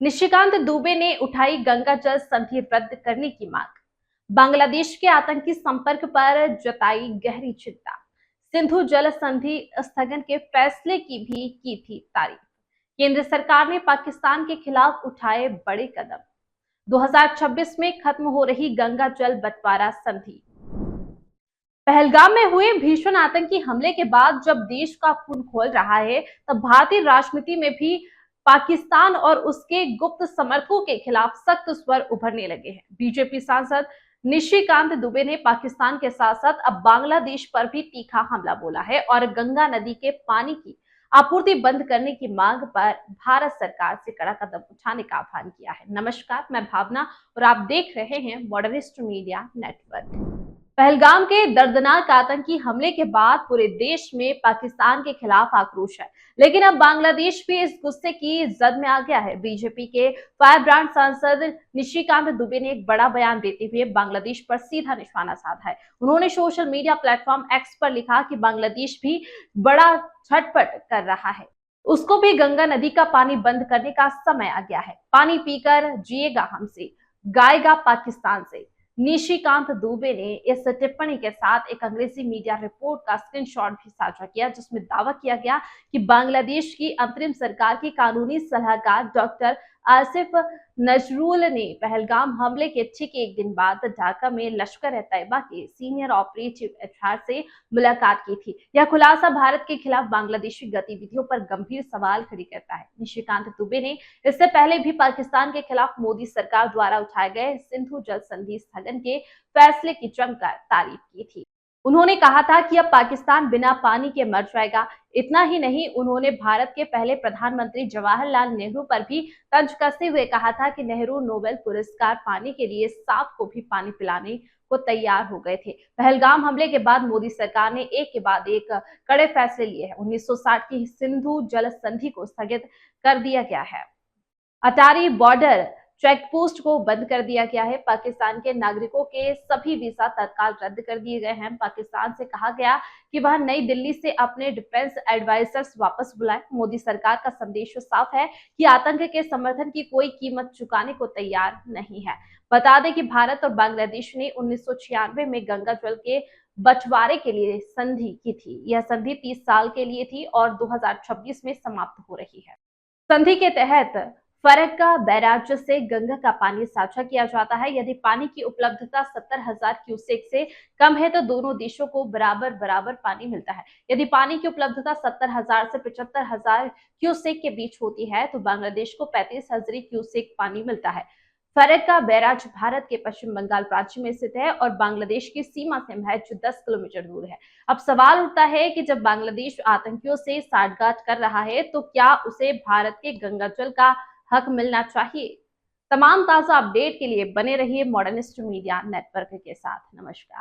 निशिकांत दुबे ने उठाई गंगा जल संधि रद्द करने की मांग। बांग्लादेश के आतंकी संपर्क पर जताई गहरी चिंता। सिंधु जल संधि स्थगन के फैसले की भी की थी तारीफ। केंद्र सरकार ने पाकिस्तान के खिलाफ उठाए बड़े कदम। 2026 में खत्म हो रही गंगा जल बंटवारा संधि। पहलगाम में हुए भीषण आतंकी हमले के बाद जब देश का खून खोल रहा है, तब भारतीय राजनीति में भी पाकिस्तान और उसके गुप्त समर्थकों के खिलाफ सख्त स्वर उभरने लगे हैं। बीजेपी सांसद निशिकांत दुबे ने पाकिस्तान के साथ साथ अब बांग्लादेश पर भी तीखा हमला बोला है और गंगा नदी के पानी की आपूर्ति बंद करने की मांग पर भारत सरकार से कड़ा कदम उठाने का आह्वान किया है। नमस्कार, मैं भावना और आप देख रहे हैं मॉडर्निस्ट मीडिया नेटवर्क। पहलगाम के दर्दनाक आतंकी हमले के बाद पूरे देश में पाकिस्तान के खिलाफ आक्रोश है, लेकिन अब बांग्लादेश भी इस गुस्से की जद में आ गया है। बीजेपी के फायर ब्रांड सांसद निशिकांत दुबे ने एक बड़ा बयान देते हुए बांग्लादेश पर सीधा निशाना साधा है। उन्होंने सोशल मीडिया प्लेटफॉर्म एक्स पर लिखा कि बांग्लादेश भी बड़ा झटपट कर रहा है, उसको भी गंगा नदी का पानी बंद करने का समय आ गया है। पानी पीकर जिएगा हमसे, गाएगा पाकिस्तान से। निशिकांत दुबे ने इस टिप्पणी के साथ एक अंग्रेजी मीडिया रिपोर्ट का स्क्रीनशॉट भी साझा किया, जिसमें दावा किया गया कि बांग्लादेश की अंतरिम सरकार की कानूनी सलाहकार डॉक्टर आसिफ नजरुल ने पहलगाम हमले के ठीक एक दिन बाद ढाका में लश्कर-ए-तैयबा के सीनियर ऑपरेटिव एचआर से मुलाकात की थी। यह खुलासा भारत के खिलाफ बांग्लादेशी गतिविधियों पर गंभीर सवाल खड़ी करता है। निशिकांत दुबे ने इससे पहले भी पाकिस्तान के खिलाफ मोदी सरकार द्वारा उठाए गए सिंधु जल संधि स्थगन के फैसले की जमकर तारीफ की थी। उन्होंने कहा था कि अब पाकिस्तान बिना पानी के मर जाएगा। इतना ही नहीं, उन्होंने भारत के पहले प्रधानमंत्री जवाहरलाल नेहरू पर भी तंज कसते हुए कहा था कि नेहरू नोबेल पुरस्कार पाने के लिए सांप को भी पानी पिलाने को तैयार हो गए थे। पहलगाम हमले के बाद मोदी सरकार ने एक के बाद एक कड़े फैसले लिए हैं। 1960 की सिंधु जल संधि को स्थगित कर दिया गया है। अटारी बॉर्डर चेक पोस्ट को बंद कर दिया गया है। पाकिस्तान के नागरिकों के सभी वीजा तत्काल रद्द कर दिए गए हैं। पाकिस्तान से कहा गया कि वह नई दिल्ली से अपने डिफेंस एडवाइजर्स वापस बुलाए। मोदी सरकार का संदेश साफ है कि आतंक के समर्थन की कोई कीमत चुकाने को तैयार नहीं है। बता दें कि भारत और बांग्लादेश ने 1996 में गंगा जल के बंटवारे के लिए संधि की थी। यह संधि 30 साल के लिए थी और 2026 में समाप्त हो रही है। संधि के तहत फरक्का बैराज से गंगा का पानी साझा किया जाता है। यदि पानी की उपलब्धता 70,000 क्यूसेक से कम है तो दोनों देशों को बराबर बराबर पानी मिलता है। यदि पानी की उपलब्धता 70,000 से 75,000 क्यूसेक के बीच होती है तो बांग्लादेश को 35,000 क्यूसेक पानी मिलता है। फरक्का बैराज भारत के पश्चिम बंगाल राज्य में स्थित है और बांग्लादेश की सीमा से महज 10 किलोमीटर दूर है। अब सवाल उठता है कि जब बांग्लादेश आतंकियों से साठगांठ कर रहा है तो क्या उसे भारत के गंगा जल का हक मिलना चाहिए? तमाम ताजा अपडेट के लिए बने रहिए मॉडर्निस्ट मीडिया नेटवर्क के साथ। नमस्कार।